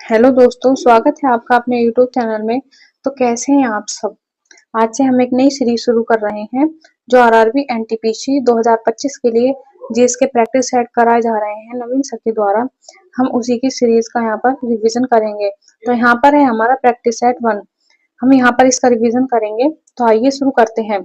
Hello दोस्तों, स्वागत है आपका अपने यूट्यूब चैनल में। तो कैसे हैं आप सब। आज से हम एक नई सीरीज शुरू कर रहे हैं जो आरआरबी एनटीपीसी 2025 के लिए जीएस के प्रैक्टिस सेट कराए जा रहे हैं नवीन सर के द्वारा। हम उसी की सीरीज का यहाँ पर रिवीजन करेंगे। तो यहाँ पर है हमारा प्रैक्टिस सेट 1। हम यहाँ पर इसका रिवीजन करेंगे। तो आइए शुरू करते हैं।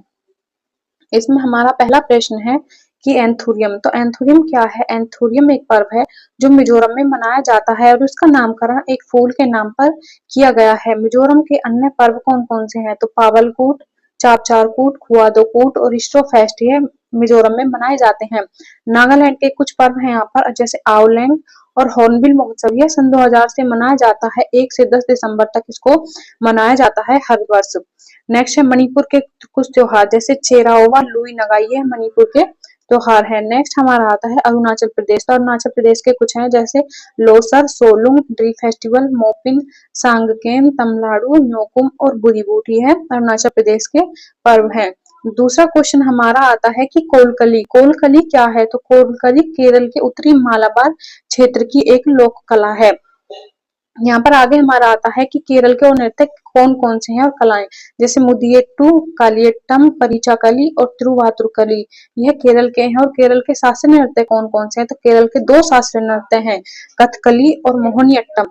इसमें हमारा पहला प्रश्न है कि एंथुरियम। तो एंथुरियम क्या है। एंथुरियम एक पर्व है जो मिजोरम में मनाया जाता है और उसका नामकरण एक फूल के नाम पर किया गया है। मिजोरम के अन्य पर्व कौन कौन से हैं। तो पावलकूट, चापचारकूट, खुआदोकूट और इस्ट्रो फेस्ट ये मिजोरम में मनाए जाते हैं। नागालैंड के कुछ पर्व हैं यहाँ पर, जैसे आवलैंग और हॉर्नबिल महोत्सव। यह सन 2000 से मनाया जाता है। 1 से 10 दिसंबर तक इसको मनाया जाता है हर वर्ष। नेक्स्ट है मणिपुर के कुछ त्योहार, जैसे चेराओबा, लुई नगाई, ये मणिपुर के त्योहार है। नेक्स्ट हमारा आता है अरुणाचल प्रदेश। तो अरुणाचल प्रदेश के कुछ हैं, जैसे लोसर, सोलुंग, ड्री फेस्टिवल, मोपिन, सांगकेम, तमलाडू, न्योकुम और बुरीबूट, ये है अरुणाचल प्रदेश के पर्व हैं। दूसरा क्वेश्चन हमारा आता है कि कोलकली। कोलकली क्या है। तो कोलकली केरल के उत्तरी मालाबार क्षेत्र की एक लोक कला है। यहाँ पर आगे हमारा आता है कि केरल के और नृत्य कौन कौन से हैं और कलाएं, जैसे मुदियट्टू, कालियट्टम, परिचाकली और तिरुवातुरकली, यह केरल के हैं। और केरल के शास्त्रीय नृत्य कौन कौन से हैं। तो केरल के 2 शास्त्रीय नृत्य हैं, कथकली और मोहिनीअट्टम।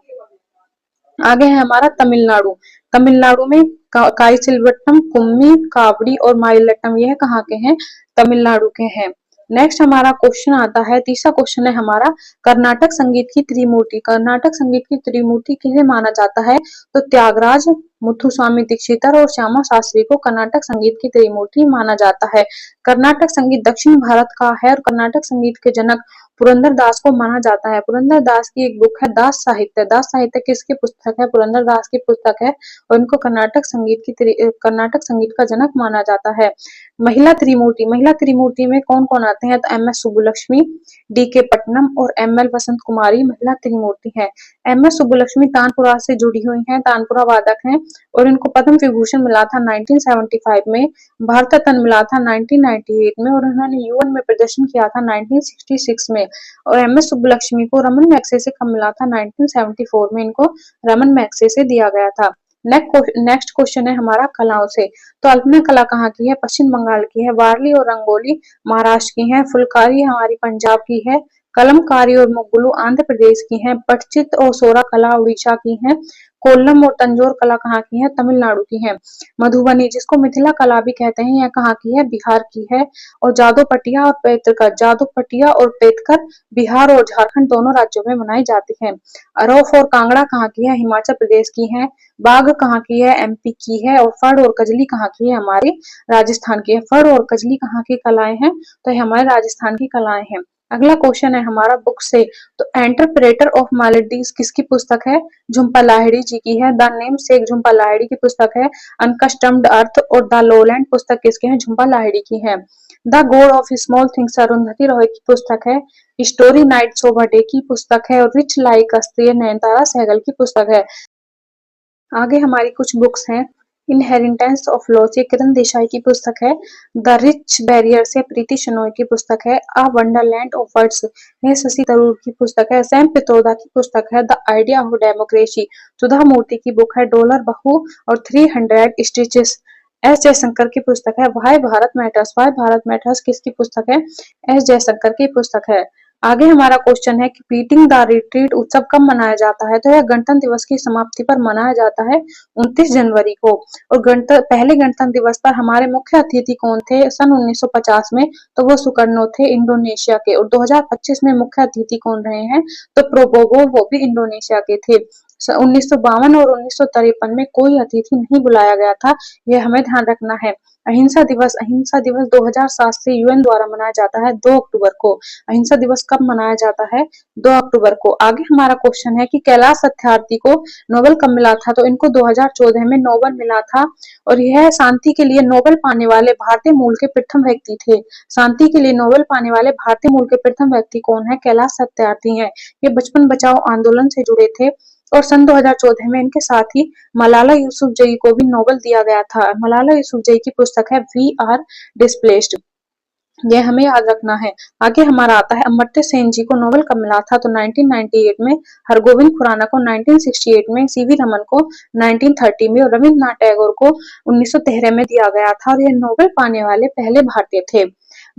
आगे है हमारा तमिलनाडु। तमिलनाडु में काईसिलवट्टम, कुम्मी, कावड़ी और माइलट्टम, यह कहाँ के हैं। तमिलनाडु के हैं। नेक्स्ट हमारा क्वेश्चन आता है, तीसरा क्वेश्चन है हमारा कर्नाटक संगीत की त्रिमूर्ति। कर्नाटक संगीत की त्रिमूर्ति किसे माना जाता है। तो त्यागराज, मुथुस्वामी दीक्षितर और श्यामा शास्त्री को कर्नाटक संगीत की त्रिमूर्ति माना जाता है। कर्नाटक संगीत दक्षिण भारत का है और कर्नाटक संगीत के जनक पुरंदर दास को माना जाता है। पुरंदर दास की एक बुक है दास साहित्य। दास साहित्य किसकी पुस्तक है। पुरंदर दास की पुस्तक है और इनको कर्नाटक संगीत का जनक माना जाता है। महिला त्रिमूर्ति। महिला त्रिमूर्ति में कौन कौन आते हैं। तो एम एस सुब्बुलक्ष्मी, डी के पटनम और एम एल वसंत कुमारी महिला त्रिमूर्ति है। एम एस सुब्बुलक्ष्मी तानपुरा से जुड़ी हुई हैं, तानपुरा वादक हैं और इनको पद्म विभूषण मिला था 1975 में, भारत रत्न मिला था 1998 में और उन्होंने यूएन में प्रदर्शन किया था 1966 में। और एम एस सुब्बुलक्ष्मी को रमन मैग्सेसे कब मिला था। 1974 में इनको रमन मैग्सेसे दिया गया था। नेक्स्ट क्वेश्चन है हमारा कलाओं से। तो अल्पना कला कहाँ की है। पश्चिम बंगाल की है। वारली और रंगोली महाराष्ट्र की है। फुलकारी हमारी पंजाब की है। कलमकारी और मुगुलू आंध्र प्रदेश की है। पटचित्र और सोरा कला उड़ीसा की है। कोल्लम और तंजौर कला कहाँ की है। तमिलनाडु की है। मधुबनी, जिसको मिथिला कला भी कहते हैं, यह कहाँ की है। बिहार की है। और जादोपटिया और पेतकर बिहार और झारखंड दोनों राज्यों में मनाई जाती है। अरौफ और कांगड़ा कहाँ की है। हिमाचल प्रदेश की है। बाघ कहाँ की है। एमपी की है। और फड़ और कजली कहाँ की है। हमारी राजस्थान की है। फड़ और कजली कहाँ की कलाएं हैं। तो ये हमारे राजस्थान की कलाएं हैं। अगला क्वेश्चन है हमारा बुक से। तो एंटरप्रेटर ऑफ मेलोडीज किसकी पुस्तक है। झुम्पा लाहिड़ी जी की है। द नेम सेक झुम्पा लाहिड़ी की पुस्तक है। अनकस्टम्ड अर्थ और द लोलैंड पुस्तक किसके हैं। झुम्पा लाहिड़ी की है। The God of small things Arundhati Roy की पुस्तक है। स्टोरी नाइट शोभा डे की पुस्तक है। और रिच लाइक अस ये नयनतारा सहगल की पुस्तक है। आगे हमारी कुछ बुक्स हैं। इनहेरिटेंस ऑफ लॉस ये किरण देसाई की पुस्तक है। द रिच बैरियर से प्रीति शनोय की पुस्तक है। अ वंडरलैंड ऑफ वर्ड्स यह शशि थरूर की पुस्तक है। सैम पित्रोदा की पुस्तक है। द आइडिया ऑफ डेमोक्रेसी सुधा मूर्ति की बुक है। डॉलर बहू और 300 स्टिचेस एस जयशंकर की पुस्तक है। वाई भारत मैटर्स किसकी पुस्तक है। एस जयशंकर की पुस्तक है। आगे हमारा क्वेश्चन है कि बीटिंग द रिट्रीट उत्सव कब मनाया जाता है। तो यह गणतंत्र दिवस की समाप्ति पर मनाया जाता है 29 जनवरी को। और पहले गणतंत्र दिवस पर हमारे मुख्य अतिथि कौन थे सन 1950 में। तो वो सुकर्णो थे इंडोनेशिया के। और 2025 में मुख्य अतिथि कौन रहे हैं। तो प्रोबोवो, वो भी इंडोनेशिया के थे। 1952 और 1953 में कोई अतिथि नहीं बुलाया गया था, यह हमें ध्यान रखना है। अहिंसा दिवस 2007 से यूएन द्वारा मनाया जाता है 2 अक्टूबर को। अहिंसा दिवस कब मनाया जाता है। 2 अक्टूबर को। आगे हमारा क्वेश्चन है कि कैलाश सत्यार्थी को नोबेल कब मिला था। तो इनको 2014 में नोबेल मिला था और यह शांति के लिए नोबेल पाने वाले भारतीय मूल के प्रथम व्यक्ति थे। शांति के लिए नोबेल पाने वाले भारतीय मूल के प्रथम व्यक्ति कौन है। कैलाश सत्यार्थी हैं। ये बचपन बचाओ आंदोलन से जुड़े थे और सन 2014 में इनके साथ ही मलाला यूसुफजई को भी नोबेल दिया गया था। मलाला यूसुफजई की पुस्तक है वी आर डिस्प्लेस्ड। यह हमें याद रखना है। आगे हमारा आता है अमर्त्य सेन जी को नोबेल कब मिला था, तो 1998 में, हरगोविंद खुराना को 1968 में, सीवी रमन को 1930 में और रविंद्रनाथ टैगोर को 1913 में दिया गया था और यह नोबेल पाने वाले पहले भारतीय थे।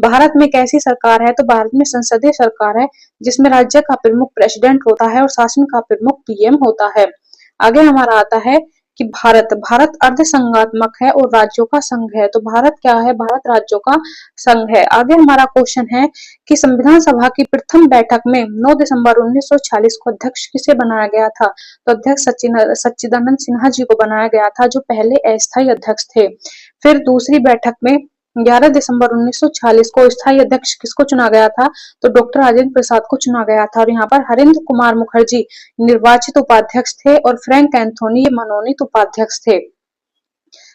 भारत में कैसी सरकार है, तो भारत में संसदीय सरकार है जिसमें राज्य का प्रमुख प्रेसिडेंट होता है और शासन का प्रमुख पीएम होता है। आगे हमारा आता है कि भारत भारत अर्धसंघात्मक है और राज्यों का संघ है। तो भारत क्या है, भारत राज्यों का संघ है। आगे हमारा क्वेश्चन है कि संविधान सभा की प्रथम बैठक में 9 दिसंबर 1946 को अध्यक्ष किसे बनाया गया था, तो अध्यक्ष सच्चिदानंद सिन्हा जी को बनाया गया था जो पहले अस्थायी अध्यक्ष थे। फिर दूसरी बैठक में 11 दिसंबर 1946 को स्थायी अध्यक्ष किसको चुना गया था, तो डॉक्टर राजेंद्र प्रसाद को चुना गया था और यहाँ पर हरेंद्र कुमार मुखर्जी निर्वाचित उपाध्यक्ष थे और फ्रैंक एंथोनी ये मनोनीत उपाध्यक्ष थे।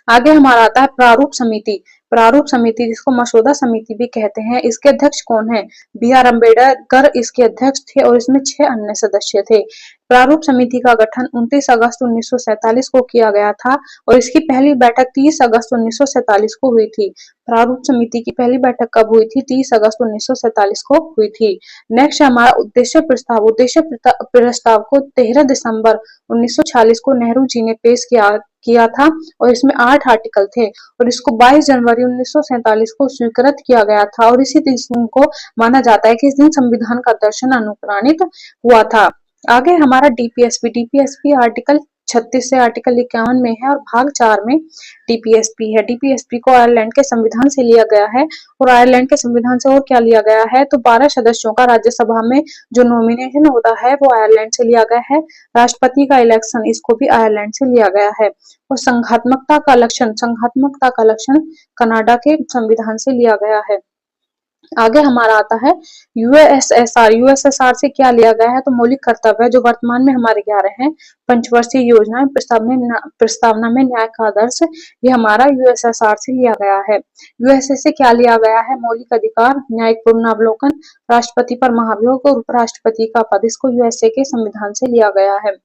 आगे हमारा आता है प्रारूप समिति। प्रारूप समिति जिसको मसौदा समिति भी कहते हैं, इसके अध्यक्ष कौन है, बी आर अम्बेडकर इसके अध्यक्ष थे और इसमें 6 अन्य सदस्य थे। प्रारूप समिति का गठन 29 अगस्त 1947 को किया गया था और इसकी पहली बैठक 30 अगस्त 1947 को हुई थी। प्रारूप समिति की पहली बैठक कब हुई थी, 30 अगस्त 1947 को हुई थी। नेक्स्ट हमारा उद्देश्य प्रस्ताव। उद्देश्य प्रस्ताव को 13 दिसंबर 1946 को नेहरू जी ने पेश किया था और इसमें 8 आर्टिकल थे और इसको 22 जनवरी 1947 को स्वीकृत किया गया था और इसी दिन को माना जाता है कि इस दिन संविधान का दर्शन अनुप्राणित हुआ था। आगे हमारा डीपीएसपी। डीपीएसपी आर्टिकल 36 से आर्टिकल 51 में है और भाग 4 में डीपीएसपी है। डीपीएसपी को आयरलैंड के संविधान से लिया गया है और आयरलैंड के संविधान से और क्या लिया गया है, तो 12 सदस्यों का राज्यसभा में जो नॉमिनेशन होता है वो आयरलैंड से लिया गया है। राष्ट्रपति का इलेक्शन इसको भी आयरलैंड से लिया गया है और संघात्मकता का लक्षण कनाडा के संविधान से लिया गया है। आगे हमारा आता है यूएसएसआर। यूएसएसआर से क्या लिया गया है, तो मौलिक कर्तव्य जो वर्तमान में हमारे 11 हैं, पंचवर्षीय योजना, प्रस्तावना में न्याय का आदर्श, ये हमारा यूएसएसआर से लिया गया है। यूएसए से क्या लिया गया है, मौलिक अधिकार, न्यायिक पुनरावलोकन, राष्ट्रपति पर महाभियोग और उपराष्ट्रपति का पद, इसको यूएसए के संविधान से लिया गया है।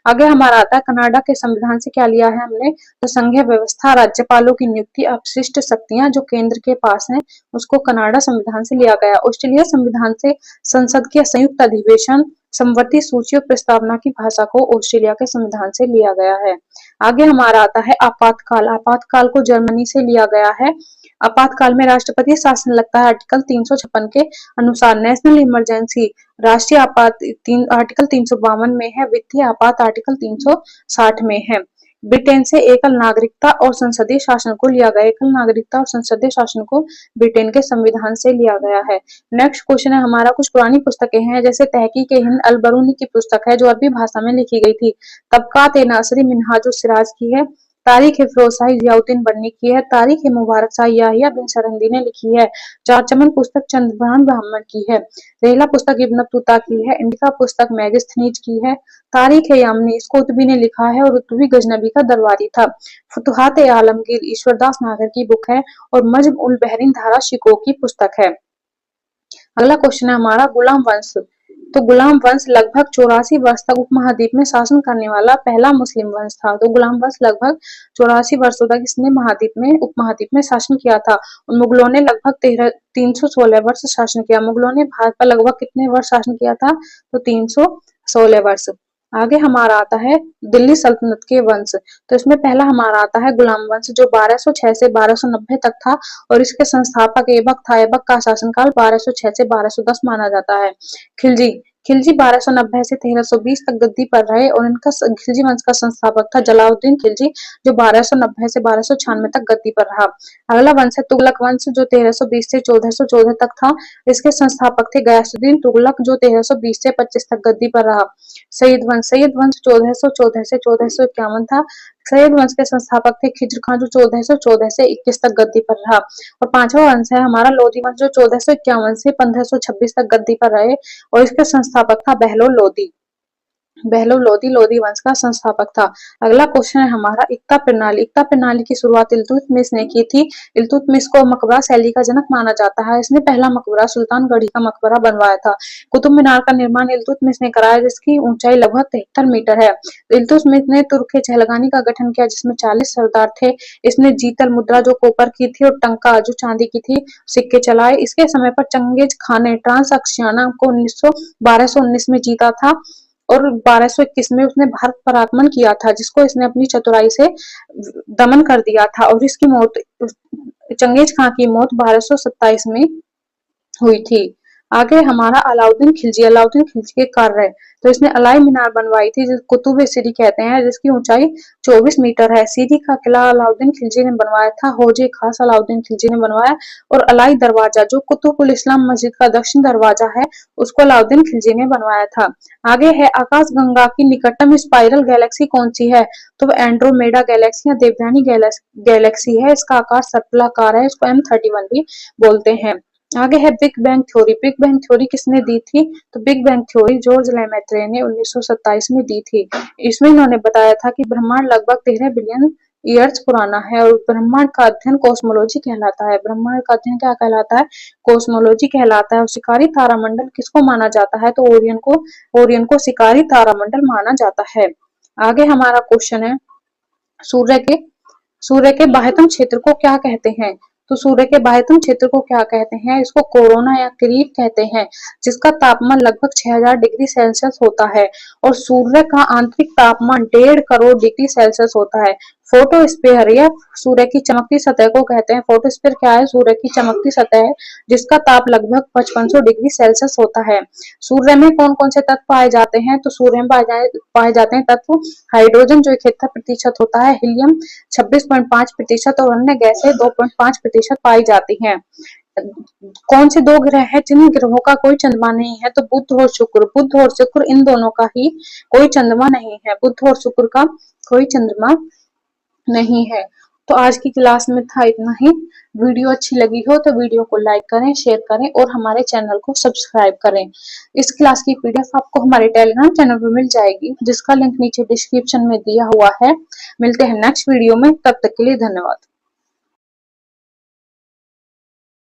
आगे हमारा आता है कनाडा के संविधान से क्या लिया है हमने, तो संघीय व्यवस्था, राज्यपालों की नियुक्ति, अपशिष्ट शक्तियां जो केंद्र के पास हैं, उसको कनाडा संविधान से लिया गया। ऑस्ट्रेलिया संविधान से संसद के संयुक्त अधिवेशन, समवर्ती सूची और प्रस्तावना की भाषा को ऑस्ट्रेलिया के संविधान से लिया गया है। आगे हमारा आता है आपातकाल। आपातकाल को जर्मनी से लिया गया है। आपातकाल में राष्ट्रपति शासन लगता है आर्टिकल 356 के अनुसार। नेशनल इमरजेंसी, राष्ट्रीय आपात आर्टिकल 352 में है। वित्तीय आपात आर्टिकल 360 में है। ब्रिटेन से एकल नागरिकता और संसदीय शासन को लिया गया। एकल नागरिकता और संसदीय शासन को ब्रिटेन के संविधान से लिया गया है। नेक्स्ट क्वेश्चन है हमारा, कुछ पुरानी पुस्तकें हैं जैसे तहकीक-ए-हिंद अल-बरूनी की पुस्तक है जो अरबी भाषा में लिखी गई थी। तबकात-ए-नासरी मिन्हाजुस-सिराज की है। तारीख-ए-फिरोजशाही जियाउद्दीन बन्नी की है। तारीख-ए-मुबारकशाही याहिया बिन सरहिंदी ने लिखी है। चार चमन पुस्तक चंद्रभान ब्राह्मण की है। रेहला पुस्तक इब्न बतूता की है। इंडिका पुस्तक मेगास्थनीज की है। तारीख-ए-यामनी इसको कुतुबी ने लिखा है और कुतुबी गजनबी का दरबारी था। फुतुहात-ए-आलमगीर ईश्वरदास नागर की बुक है और मज्म-उल-बहरीन धारा शिकोह की पुस्तक है। अगला क्वेश्चन है हमारा गुलाम वंश। तो गुलाम वंश लगभग 84 वर्ष तक उपमहाद्वीप में शासन करने वाला पहला मुस्लिम वंश था। तो गुलाम वंश लगभग 84 वर्षों तक इसने उपमहाद्वीप में शासन किया था और मुगलों ने लगभग 316 वर्ष शासन किया। मुगलों ने भारत पर लगभग कितने वर्ष शासन किया था, तो 316 वर्ष। आगे हमारा आता है दिल्ली सल्तनत के वंश। तो इसमें पहला हमारा आता है गुलाम वंश जो 1206 से 1290 तक था और इसके संस्थापक ऐबक था। ऐबक का शासनकाल 1206 से 1210 माना जाता है। खिलजी खिलजी 1290 से 1320 तक गद्दी पर रहे और इनका खिलजी वंश का संस्थापक था जलालुद्दीन खिलजी जो 1290 से 1296 तक गद्दी पर रहा। अगला वंश है तुगलक वंश जो 1320 से 1414 तक था। इसके संस्थापक थे गयासुद्दीन तुगलक जो 1320 से 25 तक गद्दी पर रहा। सईद वंश 1414 से 1451 था। सईद वंश के संस्थापक थे खिज्र खां जो 1414 से 21 तक गद्दी पर रहा। और पांचवा वंश है हमारा लोधी वंश जो 1451 से 1526 तक गद्दी पर रहे और इसके संस्थापक था बहलोल लोधी। बहलोल लोदी लोदी वंश का संस्थापक था। अगला क्वेश्चन है हमारा एकता प्रणाली। एकता प्रणाली की शुरुआत इल्तुतमिश ने की थी। इल्तुतमिश को मकबरा शैली का जनक माना जाता है। इसने पहला मकबरा सुल्तानगढ़ी का मकबरा बनवाया था। कुतुब मीनार का निर्माण इल्तुतमिश ने कराया, जिसकी ऊंचाई लगभग 73 मीटर है। इल्तुतमिश ने तुर्क चहलगानी का गठन किया, जिसमें 40 सरदार थे। इसने जीतल मुद्रा जो कॉपर की थी और टंका जो चांदी की थी सिक्के चलाए। इसके समय पर चंगेज खान ने ट्रांसअक्सियाना को 1219 में जीता था और 1221 में उसने भारत पर आक्रमण किया था, जिसको इसने अपनी चतुराई से दमन कर दिया था और इसकी मौत, चंगेज खां की मौत 1227 में हुई थी। आगे हमारा अलाउद्दीन खिलजी। अलाउद्दीन खिलजी के कार्य, तो इसने अलाई मीनार बनवाई थी, जिसे कुतुब सीरी कहते हैं, जिसकी ऊंचाई 24 मीटर है। सीरी का किला अलाउद्दीन खिलजी ने बनवाया था। हौजे खास अलाउद्दीन खिलजी ने बनवाया और अलाई दरवाजा जो कुतुबुल इस्लाम मस्जिद का दक्षिण दरवाजा है, उसको अलाउद्दीन खिलजी ने बनवाया था। आगे है आकाशगंगा की निकटतम स्पाइरल गैलेक्सी कौन सी है? तो एंड्रोमेडा गैलेक्सी या देवयानी गैलेक्सी है। इसका आकार सर्पिलाकार है। इसको M31 भी बोलते हैं। आगे है big bang theory. Big bang theory किसने दी थी? तो big bang theory George Lemaître ने 1927 में दी थी। इसमें इन्होंने बताया था कि ब्रह्मांड लगभग 13 बिलियन ईयर्स पुराना है और ब्रह्मांड का अध्ययन कॉस्मोलॉजी कहलाता है। ब्रह्मांड का अध्ययन क्या कहलाता है? कॉस्मोलॉजी कहलाता है। और शिकारी तारामंडल किसको माना जाता है? तो ओरियन को शिकारी तारामंडल माना जाता है। आगे हमारा क्वेश्चन है सूर्य के सूर्य के बाह्यतम क्षेत्र को क्या कहते हैं? तो सूर्य के बाह्यतम क्षेत्र को क्या कहते हैं? इसको कोरोना या क्रीब कहते हैं, जिसका तापमान लगभग 6000 डिग्री सेल्सियस होता है और सूर्य का आंतरिक तापमान 1.5 करोड़ डिग्री सेल्सियस होता है। फोटोस्फीयर या सूर्य की चमकती सतह को कहते हैं। फोटोस्फीयर क्या है? सूर्य की चमकती सतह है, जिसका ताप लगभग 5500 डिग्री सेल्सियस होता है। सूर्य में कौन कौन से तत्व पाए जाते हैं? तो सूर्य में पाए जाते हैं तत्व हाइड्रोजन जो 71% होता है, हीलियम 26.5% और अन्य गैसें 2.5% पाई जाती हैं। कौन से दो ग्रह हैं जिन ग्रहों का कोई चंद्रमा नहीं है? तो बुध और शुक्र। बुध और शुक्र इन दोनों का ही कोई चंद्रमा नहीं है। बुध और शुक्र का कोई चंद्रमा नहीं है। तो आज की क्लास में था इतना ही। वीडियो अच्छी लगी हो तो वीडियो को लाइक करें, शेयर करें और हमारे चैनल को सब्सक्राइब करें। इस क्लास की पीडीएफ आपको हमारे टेलीग्राम चैनल पर मिल जाएगी, जिसका लिंक नीचे डिस्क्रिप्शन में दिया हुआ है। मिलते हैं नेक्स्ट वीडियो में, तब तक के लिए धन्यवाद।